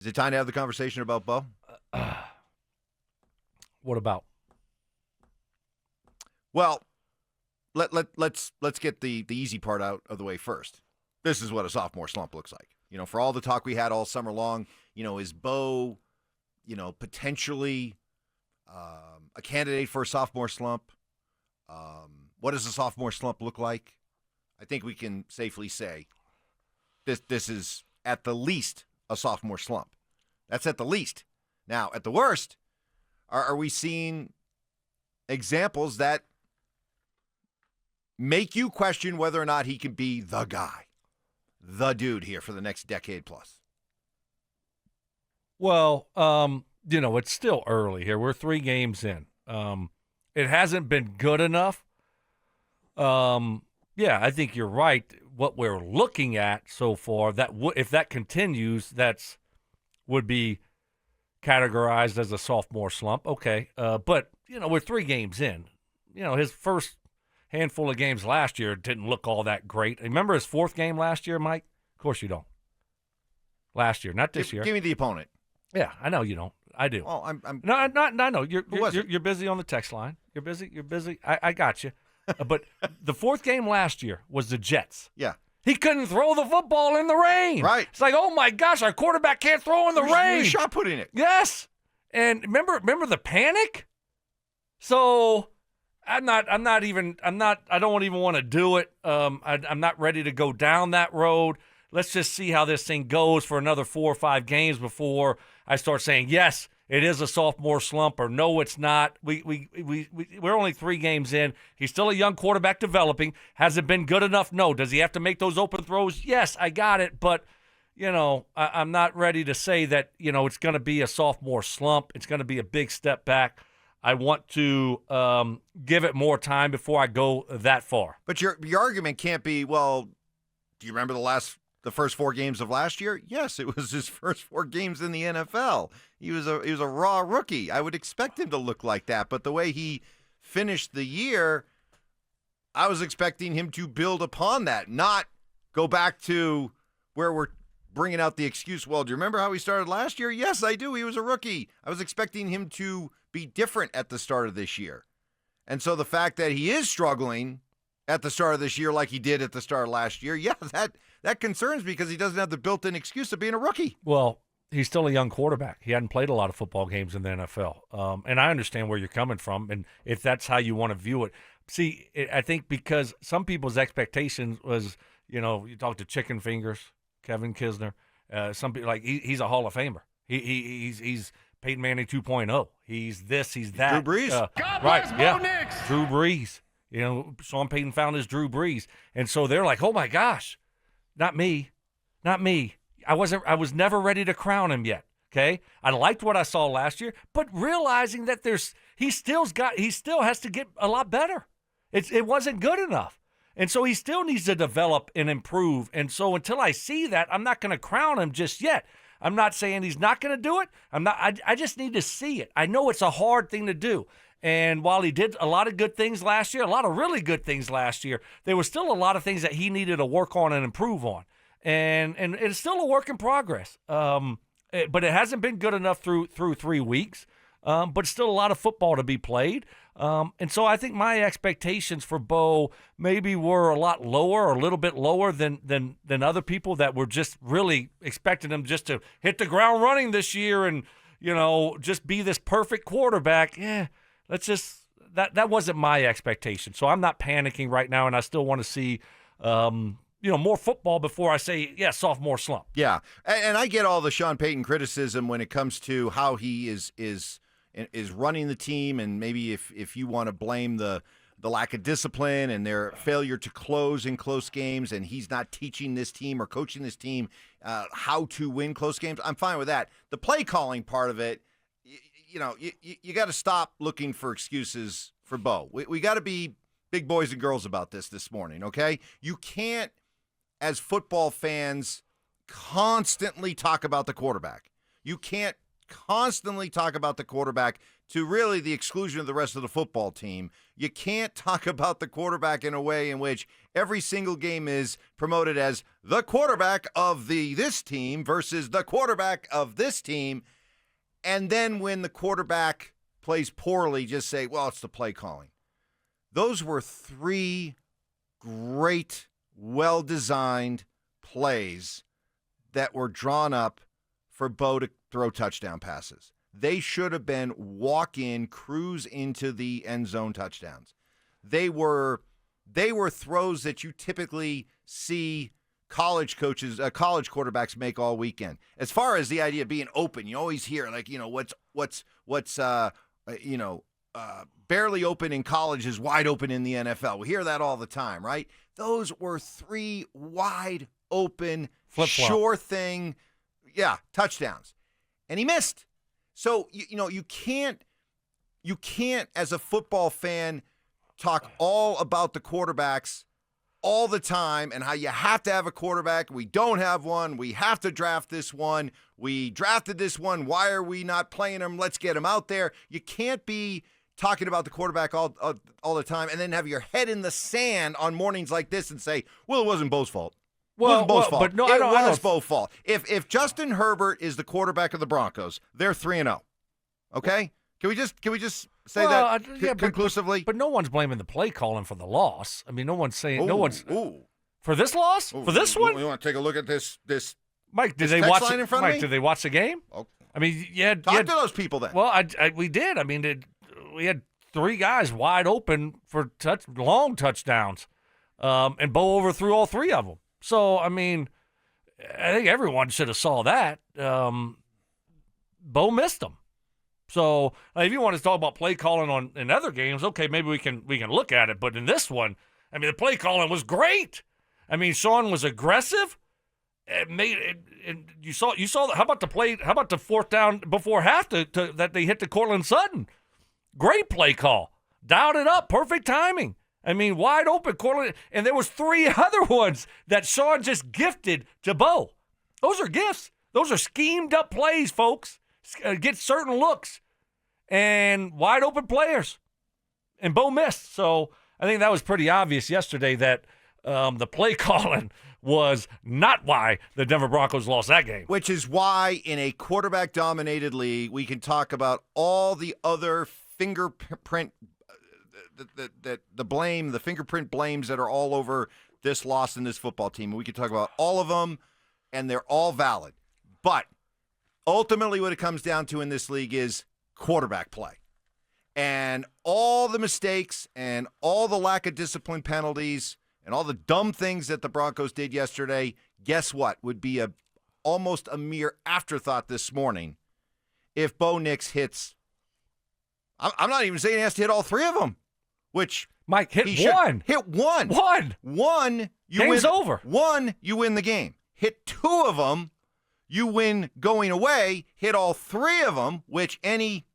Is it time to have the conversation about Bo? What about? Well, let's get the easy part out of the way first. This is what a sophomore slump looks like. For all the talk we had all summer long, is Bo, potentially a candidate for a sophomore slump? What does a sophomore slump look like? I think we can safely say this is at the least a sophomore slump. That's at the least. Now, at the worst, are we seeing examples that make you question whether or not he can be the guy, the dude here for the next decade plus? Well, it's still early here. We're 3 games in. It hasn't been good enough. Yeah, I think you're right. What we're looking at so far, if that continues, would be categorized as a sophomore slump. Okay, but we're 3 games in. His first handful of games last year didn't look all that great. Remember his 4th game last year, Mike? Of course you don't. Last year, not this year. Give me the opponent. Yeah, I know you don't. I do. Oh, I'm No, no. You're busy on the text line. You're busy. I got you. But the 4th game last year was the Jets. Yeah. He couldn't throw the football in the rain. Right. It's like, oh my gosh, our quarterback can't throw in the rain. Shot put in it. Yes. And remember the panic? So I don't even want to do it. I'm not ready to go down that road. Let's just see how this thing goes for another 4 or 5 games before I start saying, yes, it is a sophomore slump, or no, it's not. We're only 3 games in. He's still a young quarterback developing. Has it been good enough? No. Does he have to make those open throws? Yes, I got it. But, I'm not ready to say that, it's going to be a sophomore slump. It's going to be a big step back. I want to give it more time before I go that far. But your argument can't be, well, do you remember the first 4 games of last year? Yes, it was his first 4 games in the NFL. He was a raw rookie. I would expect him to look like that, but the way he finished the year, I was expecting him to build upon that, not go back to where we're bringing out the excuse, well, do you remember how he started last year? Yes, I do. He was a rookie. I was expecting him to be different at the start of this year. And so the fact that he is struggling at the start of this year like he did at the start of last year, yeah, that concerns me because he doesn't have the built-in excuse of being a rookie. Well, he's still a young quarterback. He hadn't played a lot of football games in the NFL. And I understand where you're coming from, and if that's how you want to view it. See, I think because some people's expectations was, you talk to Chicken Fingers, Kevin Kisner, some people like he's a Hall of Famer. He's Peyton Manning 2.0. He's this, he's that. Drew Brees. God bless Bo Nix. Drew Brees. Sean Payton found his Drew Brees. And so they're like, oh my gosh, not me. I was never ready to crown him yet. Okay. I liked what I saw last year, but realizing that he still has to get a lot better. It wasn't good enough. And so he still needs to develop and improve. And so until I see that, I'm not going to crown him just yet. I'm not saying he's not going to do it. I just need to see it. I know it's a hard thing to do. And while he did a lot of good things last year, a lot of really good things last year, there were still a lot of things that he needed to work on and improve on. And it's still a work in progress. But it hasn't been good enough through 3 weeks. But still a lot of football to be played. And so I think my expectations for Bo maybe were a lot lower, or a little bit lower than other people that were just really expecting him just to hit the ground running this year and, just be this perfect quarterback. Yeah, that wasn't my expectation. So I'm not panicking right now, and I still want to see more football before I say, yeah, sophomore slump. Yeah, and I get all the Sean Payton criticism when it comes to how he is running the team, and maybe if you want to blame the lack of discipline and their failure to close in close games, and he's not teaching this team or coaching this team how to win close games, I'm fine with that. The play calling part of it, you got to stop looking for excuses for Bo. We got to be big boys and girls about this morning, okay? You can't, as football fans, constantly talk about the quarterback. You can't constantly talk about the quarterback to really the exclusion of the rest of the football team. You can't talk about the quarterback in a way in which every single game is promoted as the quarterback of this team versus the quarterback of this team. And then when the quarterback plays poorly, just say, well, it's the play calling. Those were 3 great, well-designed plays that were drawn up for Bo to throw touchdown passes. They should have been walk-in, cruise into the end zone touchdowns. They were throws that you typically see college quarterbacks make all weekend. As far as the idea of being open, you always hear what's barely open in college is wide open in the NFL. We hear that all the time, right? Those were 3 wide open, Flip-flop. sure thing, touchdowns. And he missed. So, you can't, as a football fan, talk all about the quarterbacks all the time and how you have to have a quarterback. We don't have one. We have to draft this one. We drafted this one. Why are we not playing him? Let's get him out there. You can't be talking about the quarterback all the time and then have your head in the sand on mornings like this and say, well, it wasn't Bo's fault. Well, fault. But no, it I was don't. Bo's fault. If Justin Herbert is the quarterback of the Broncos, they're 3-0. Okay? Can we just say that conclusively? But no one's blaming the play calling for the loss. I mean, no one's saying for this loss? Ooh, for this one? You want to take a look at this Mike, did this they text watch line in front of Mike, me? did they watch the game? Oh. I mean, Talk to those people then. Well, we did. I mean, we had 3 guys wide open for long touchdowns, and Bo overthrew all 3 of them. So, I mean, I think everyone should have saw that. Bo missed them. So, if you want to talk about play calling in other games, okay, maybe we can look at it. But in this one, I mean, the play calling was great. I mean, Sean was aggressive. You saw. How about the play? How about the 4th down before half that they hit to Cortland Sutton? Great play call. Dialed it up. Perfect timing. I mean, wide open Cortland, and there was 3 other ones that Sean just gifted to Bo. Those are gifts. Those are schemed up plays, folks. Get certain looks and wide open players. And Bo missed. So I think that was pretty obvious yesterday that the play calling was not why the Denver Broncos lost that game. Which is why in a quarterback-dominated league, we can talk about all the other fingerprint the fingerprint blames that are all over this loss in this football team. We can talk about all of them, and they're all valid. But ultimately what it comes down to in this league is quarterback play. And all the mistakes and all the lack of discipline penalties and all the dumb things that the Broncos did yesterday, guess what? Would be almost a mere afterthought this morning if Bo Nix hits. I'm not even saying he has to hit all 3 of them, which Mike hit one. Hit one. One. Game's over. One, you win the game. Hit 2 of them, you win going away. Hit all 3 of them, which any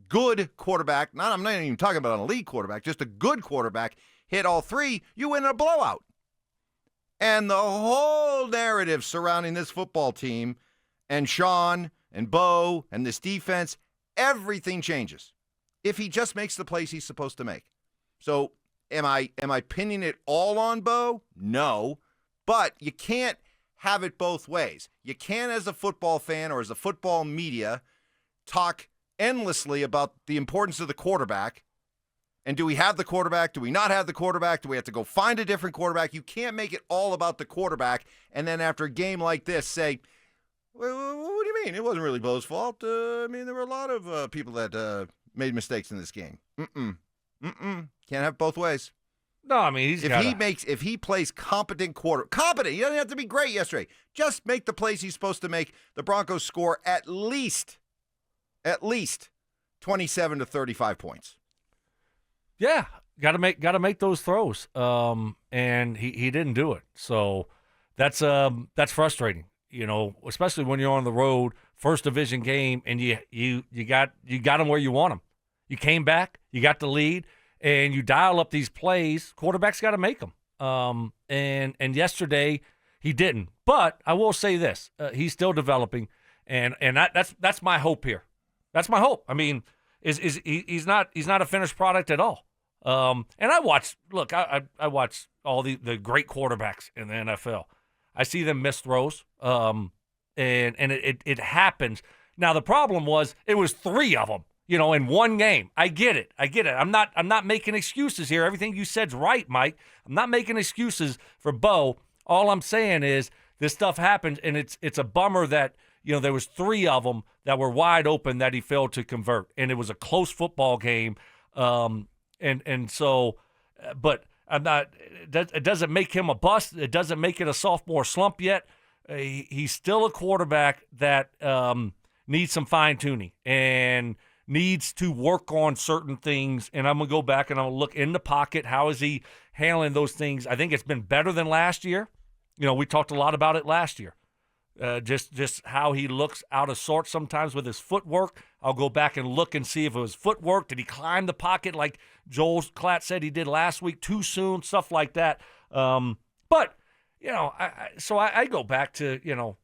good quarterback, I'm not even talking about an elite quarterback, just a good quarterback, hit all 3, you win a blowout. And the whole narrative surrounding this football team and Sean and Bo and this defense, everything changes if he just makes the plays he's supposed to make. So am I pinning it all on Bo? No. But you can't have it both ways. You can't, as a football fan or as a football media, talk endlessly about the importance of the quarterback. And do we have the quarterback? Do we not have the quarterback? Do we have to go find a different quarterback? You can't make it all about the quarterback and then after a game like this say, well, what do you mean? It wasn't really Bo's fault. There were a lot of people that made mistakes in this game. Can't have both ways. No, I mean, if he plays competent, he doesn't have to be great yesterday. Just make the plays he's supposed to make. The Broncos score at least 27 to 35 points. Yeah, got to make those throws. And he didn't do it. So that's frustrating, especially when you're on the road, first division game, and you got them where you want them. You came back, you got the lead, and you dial up these plays. Quarterback's got to make them. And yesterday he didn't. But I will say this: he's still developing, And that's my hope here. That's my hope. I mean, he's not a finished product at all. And I watch all the great quarterbacks in the NFL. I see them miss throws. And it happens. Now the problem was it was 3 of them, in one game. I get it. I'm not making excuses here. Everything you said's right, Mike. I'm not making excuses for Bo. All I'm saying is this stuff happens, and it's a bummer that there was 3 of them that were wide open that he failed to convert, and it was a close football game. And so, but I'm not. It doesn't make him a bust. It doesn't make it a sophomore slump yet. He's still a quarterback that needs some fine tuning and needs to work on certain things. And I'm gonna go back and I'm gonna look in the pocket. How is he handling those things? I think it's been better than last year. We talked a lot about it last year. Just how he looks out of sorts sometimes with his footwork. I'll go back and look and see if it was footwork. Did he climb the pocket like Joel Klatt said he did last week too soon? Stuff like that. But I go back to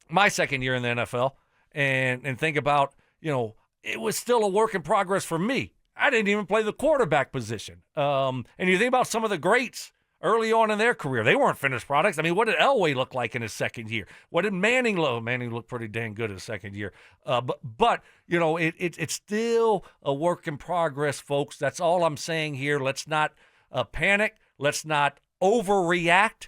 my second year in the NFL and think about it was still a work in progress for me. I didn't even play the quarterback position. And you think about some of the greats early on in their career, they weren't finished products. I mean, what did Elway look like in his second year? What did Manning look? Manning looked pretty dang good in his second year. But it's still a work in progress, folks. That's all I'm saying here. Let's not panic. Let's not overreact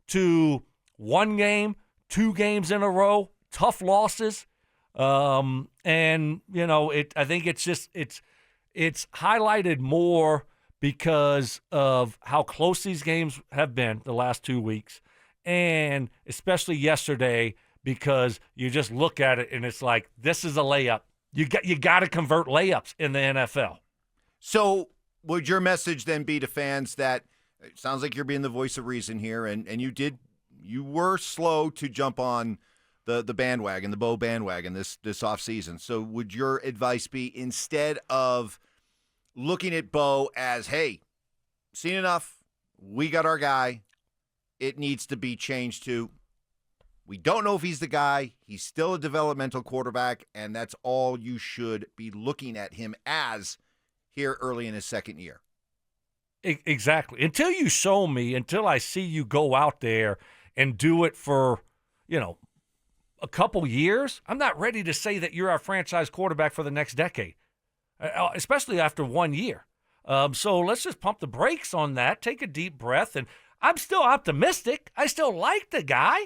to 1 game, 2 games in a row, tough losses. I think it's highlighted more because of how close these games have been the last 2 weeks, and especially yesterday because you just look at it and it's like, this is a layup. You got to convert layups in the NFL. So would your message then be to fans that it sounds like you're being the voice of reason here, and you were slow to jump on the bandwagon, the Bo bandwagon this offseason. So would your advice be, instead of looking at Bo as, hey, seen enough, we got our guy, it needs to be changed to, we don't know if he's the guy, he's still a developmental quarterback, and that's all you should be looking at him as here early in his second year? Exactly. Until you show me, until I see you go out there and do it for, a couple years, I'm not ready to say that you're our franchise quarterback for the next decade, especially after 1 year. So let's just pump the brakes on that, take a deep breath, and I'm still optimistic. I still like the guy.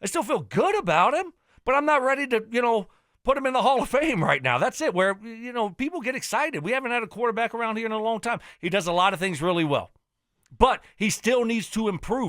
I still feel good about him, but I'm not ready to, put him in the Hall of Fame right now. That's it, where, people get excited. We haven't had a quarterback around here in a long time. He does a lot of things really well, but he still needs to improve.